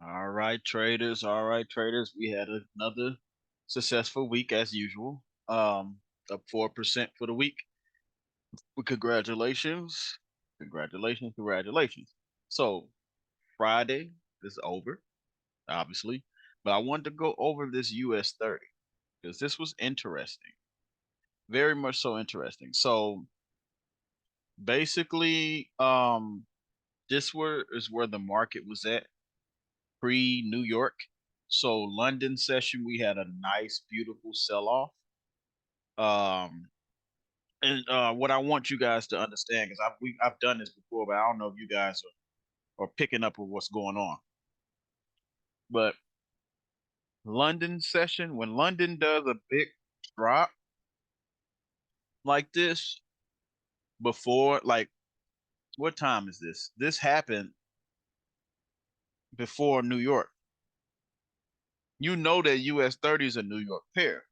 All right, traders. All right, traders. We had another successful week as usual. Up 4% for the week. Well, congratulations. Congratulations. Congratulations. So Friday is over, obviously. But I wanted to go over this US 30 because this was interesting. Very much so interesting. So basically, this is where the market was at pre New York. So London session, we had a nice, beautiful sell off. Um, and what I want you guys to understand, because I've done this before, but I don't know if you guys are picking up with what's going on. But London session, when London does a big drop like this, before like what time is this? This happened before New York. You know that US 30 is a New York pair.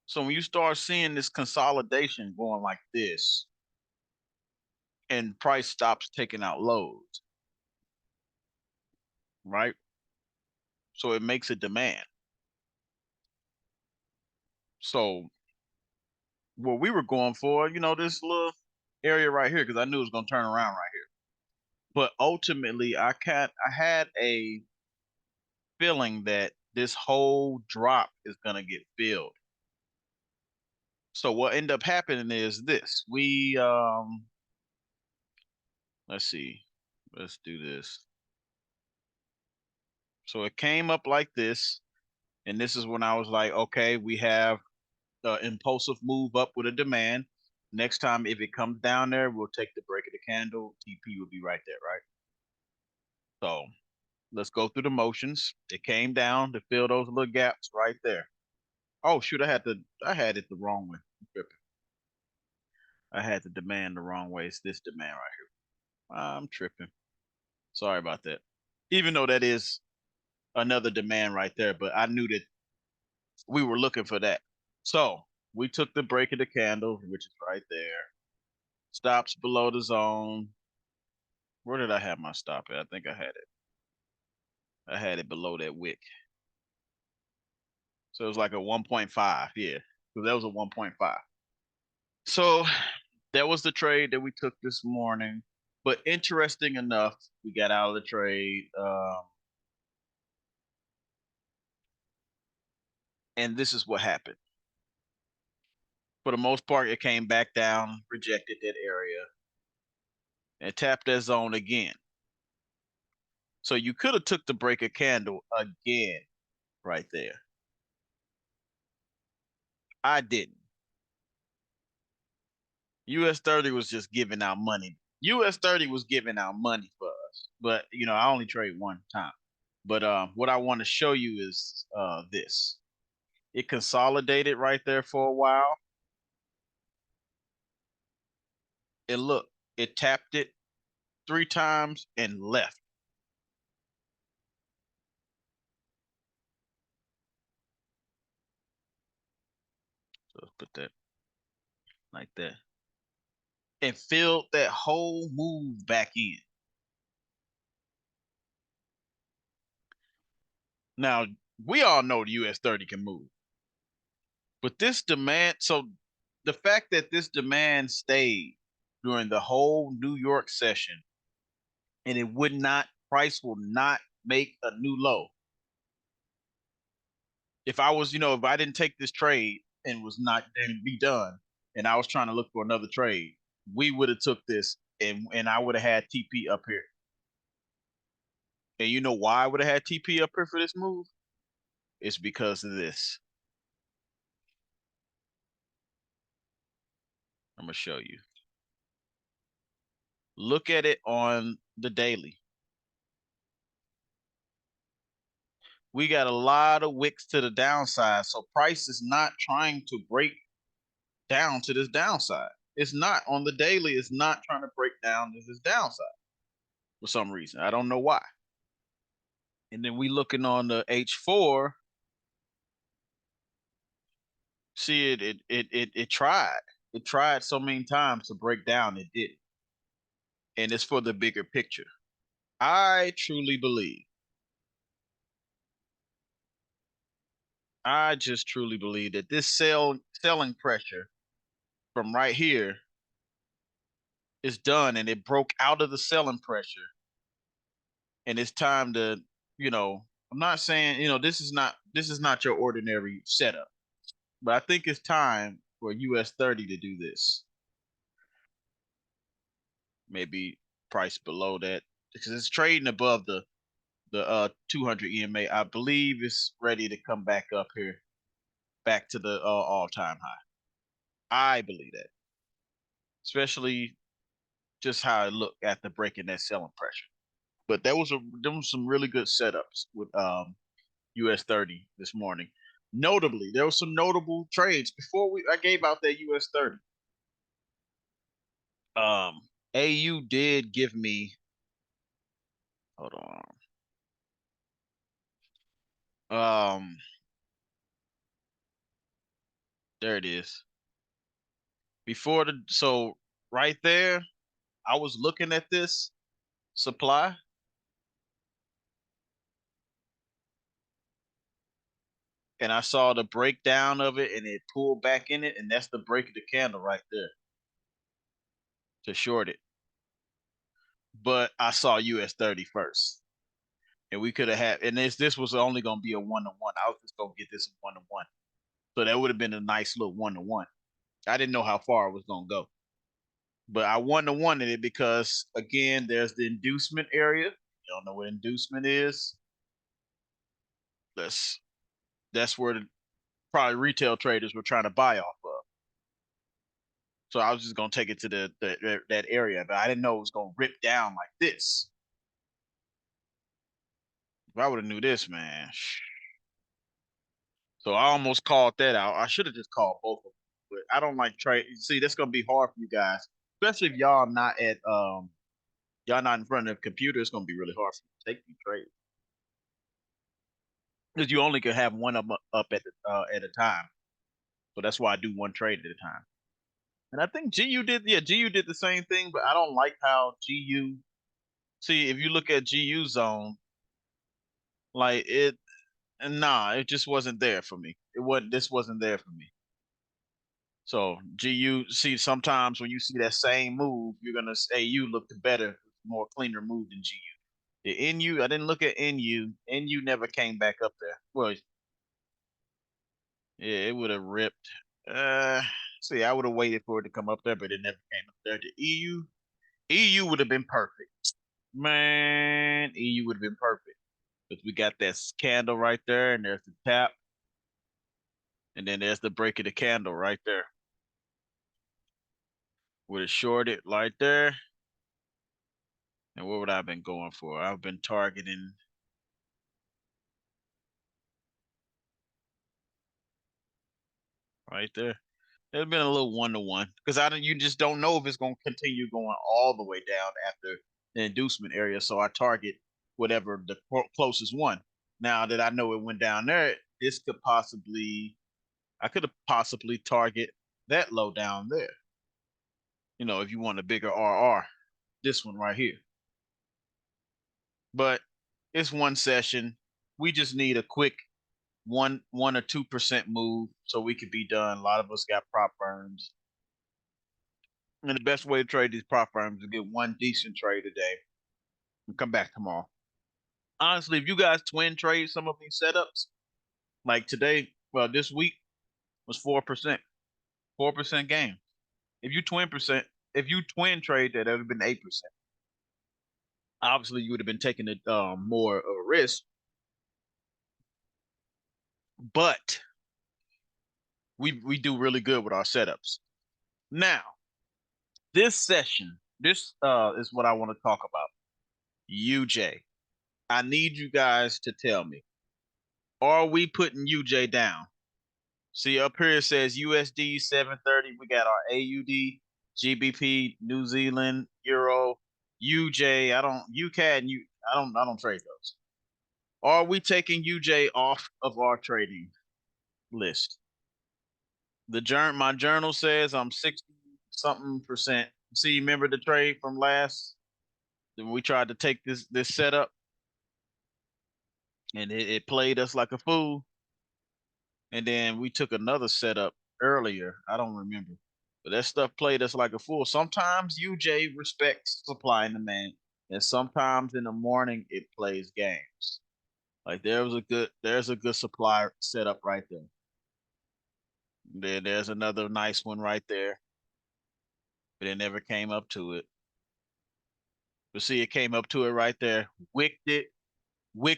So when you start seeing this consolidation going like this, and price stops taking out lows, right? So it makes a demand. So what we were going for, this little area right here, because I knew it was gonna turn around right here. But ultimately, I had a feeling that this whole drop is gonna get filled. So what ended up happening is this. Let's see. Let's do this. So it came up like this, and this is when I was like, okay, we have impulsive move up with a demand. Next time, if it comes down there, we'll take the break of the candle. TP will be right there, right? So let's go through the motions. It came down to fill those little gaps right there. Oh shoot, I had it the wrong way. I had the demand the wrong way. It's this demand right here. I'm tripping. Sorry about that. Even though that is another demand right there, but I knew that we were looking for that. So we took the break of the candle, which is right there. Stops below the zone. Where did I have my stop at? I think I had it. I had it below that wick. So it was like a 1.5. Yeah. So that was a 1.5. So that was the trade that we took this morning. But interesting enough, we got out of the trade. And this is what happened. For the most part, it came back down, rejected that area, and tapped that zone again. So you could have took the breaker candle again right there. I didn't. US 30 was just giving out money. US 30 was giving out money for us. But I only trade one time. But what I want to show you is this. It consolidated right there for a while. And look, it tapped it 3 times and left. So let's put that like that. And filled that whole move back in. Now, we all know the US 30 can move. But this demand, so the fact that this demand stayed during the whole New York session and it would not, price will not make a new low. If I was, if I didn't take this trade and was not then be done, and I was trying to look for another trade, we would have took this and I would have had TP up here. And you know why I would have had TP up here for this move? It's because of this. I'm gonna show you. Look at it on the daily. We got a lot of wicks to the downside. So price is not trying to break down to this downside. It's not on the daily. It's not trying to break down to this downside for some reason. I don't know why. And then we looking on the H4. See it tried. It tried so many times to break down. It didn't. And it's for the bigger picture. I truly believe I just truly believe that this selling pressure from right here is done, and it broke out of the selling pressure, and it's time to, you know, I'm not saying, this is not your ordinary setup, but I think it's time for US 30 to do this. Maybe price below that, because it's trading above the 200 EMA. I believe it's ready to come back up here, back to the all-time high. I believe that, especially just how it looked after breaking that selling pressure. But there was some really good setups with US 30 this morning. Notably, there were some notable trades before we I gave out that US 30. AU did give me, hold on. Um there it is. So right there, I was looking at this supply, and I saw the breakdown of it, and it pulled back in it, and that's the break of the candle right there to short it. But I saw US 30 first. And we could have had, and this was only gonna be a 1-to-1. I was just gonna get this 1-to-1. So that would have been a nice little 1-to-1. I didn't know how far it was gonna go. But I 1-to-1 in it because, again, there's the inducement area. You don't know what inducement is. That's that's where probably retail traders were trying to buy off of. So I was just gonna take it to that area, but I didn't know it was gonna rip down like this. If I would have knew this, man. So I almost called that out. I should have just called both of them, but I don't like trade. See, that's gonna be hard for you guys, especially if y'all not in front of the computer. It's gonna be really hard for you to take these trades because you only can have one of 'em up at a time. So that's why I do one trade at a time. And I think GU did, yeah, GU did the same thing, but I don't like how GU. See, if you look at GU zone, like it, nah, it just wasn't there for me. It wasn't. This wasn't there for me. So GU, see, sometimes when you see that same move, you're gonna say you looked better, more cleaner move than GU. The NU, I didn't look at NU. NU never came back up there. Well, yeah, it would have ripped. Uh, see, I would have waited for it to come up there, but it never came up there. The EU would have been perfect. Man, EU would have been perfect. Because we got that candle right there, and there's the tap, and then there's the break of the candle right there. Would have shorted right there. And what would I have been going for? I've been targeting right there. It's been a little 1-to-1 because I don't. You just don't know if it's going to continue going all the way down after the inducement area. So I target whatever the closest one. Now that I know it went down there, I could have possibly target that low down there. If you want a bigger RR, this one right here. But it's one session. We just need a quick 1 or 2% move so we could be done. A lot of us got prop firms. And the best way to trade these prop firms is to get one decent trade today and come back tomorrow. Honestly, if you guys twin trade some of these setups, like today, well, this week was 4%, 4% gain. If you twin trade that, would have been 8%. Obviously, you would have been taking more of a risk, but we do really good with our setups. Now, this session, this is what I want to talk about. UJ. I need you guys to tell me, are we putting UJ down? See, up here it says USD 730. We got our AUD, GBP, New Zealand, Euro, UJ. I don't trade those. Are we taking UJ off of our trading list? My journal says I'm 60 something percent. See, remember the trade from last? When we tried to take this setup, and it played us like a fool. And then we took another setup earlier. I don't remember. But that stuff played us like a fool. Sometimes UJ respects supply and demand, and sometimes in the morning it plays games. Like there's a good supply setup right there. There's another nice one right there, but it never came up to it. But see, it came up to it right there. Wicked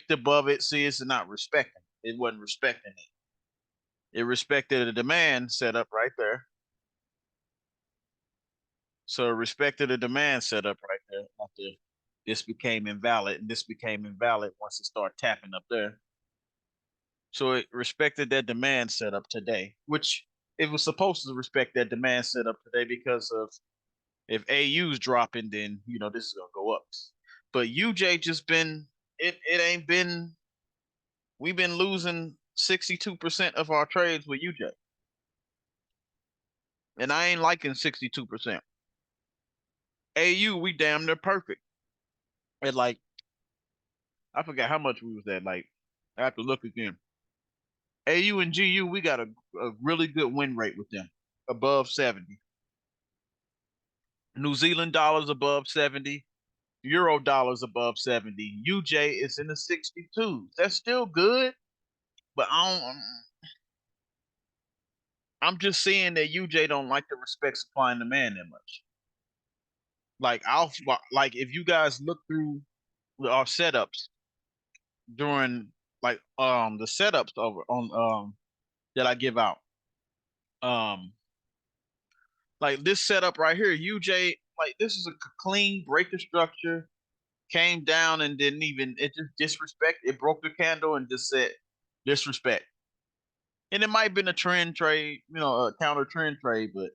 above it. See, it's not respecting. It wasn't respecting it. It respected the demand setup right there. So it respected the demand setup right there after this became invalid, and this became invalid once it started tapping up there. So it respected that demand setup today, which it was supposed to respect that demand setup today because of if AU's dropping, then this is gonna go up. But UJ just been it ain't been we've been losing 62% of our trades with UJ. And I ain't liking 62%. AU, we damn near perfect. At like I forgot how much we was at. Like I have to look again. AU and GU, we got a really good win rate with them, above 70. New Zealand dollars above 70, Euro dollars above 70. UJ is in the 62s. That's still good, but I'm just seeing that UJ don't like to respect supply and demand that much. Like like if you guys look through our setups during like the setups over on that I give out. Um like this setup right here, UJ, like this is a clean breaker structure, came down and didn't even it just disrespect. It broke the candle and just said disrespect. And it might have been a trend trade, a counter trend trade, but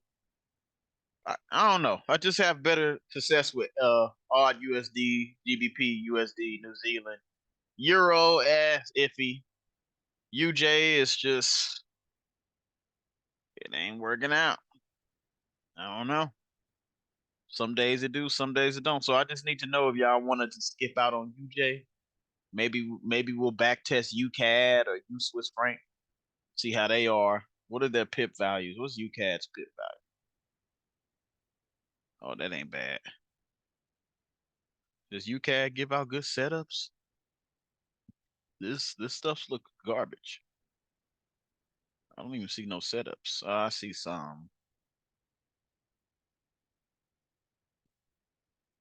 I don't know. I just have better success with odd USD, GBP, USD, New Zealand, Euro as iffy. UJ is just it ain't working out. I don't know. Some days it do, some days it don't. So I just need to know if y'all wanted to skip out on UJ. Maybe we'll back test UCAD or U Swiss franc, see how they are. What are their pip values? What's UCAD's pip value? Oh, that ain't bad. Does UCAD give out good setups? This stuff's look garbage. I don't even see no setups. I see some.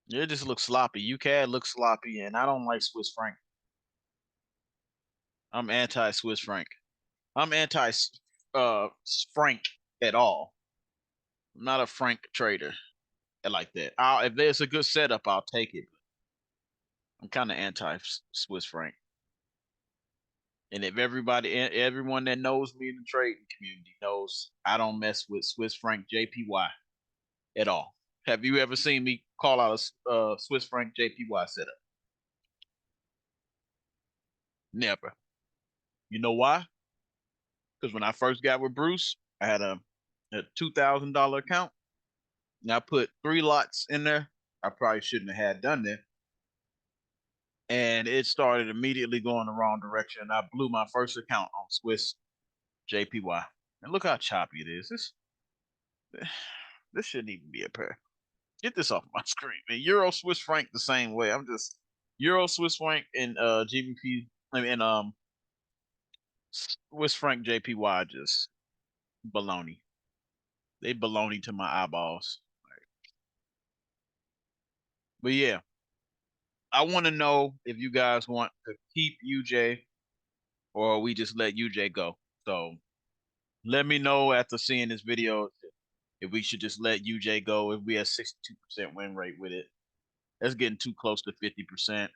It just looks sloppy. UCAD looks sloppy, and I don't like Swiss franc. I'm anti Swiss franc. I'm anti franc at all. I'm not a franc trader like that. If there's a good setup, I'll take it. I'm kind of anti Swiss franc. And if everyone that knows me in the trading community knows I don't mess with Swiss franc JPY at all. Have you ever seen me call out a Swiss franc JPY setup? Never. You know why? Because when I first got with Bruce, I had a $2,000 account, and I put 3 lots in there. I probably shouldn't have had done that, and it started immediately going the wrong direction. I blew my first account on Swiss JPY, and look how choppy it is. This shouldn't even be a pair. Get this off my screen, man. Euro Swiss franc the same way. I'm just Euro Swiss franc and GBP. I mean, and Swiss franc JPY just baloney. They baloney to my eyeballs. But yeah, I want to know if you guys want to keep UJ or we just let UJ go. So let me know after seeing this video if we should just let UJ go if we have 62% win rate with it. That's getting too close to 50%.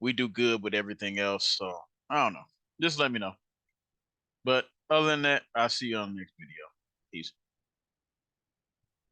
We do good with everything else. So I don't know. Just let me know. But other than that, I'll see you on the next video. Peace.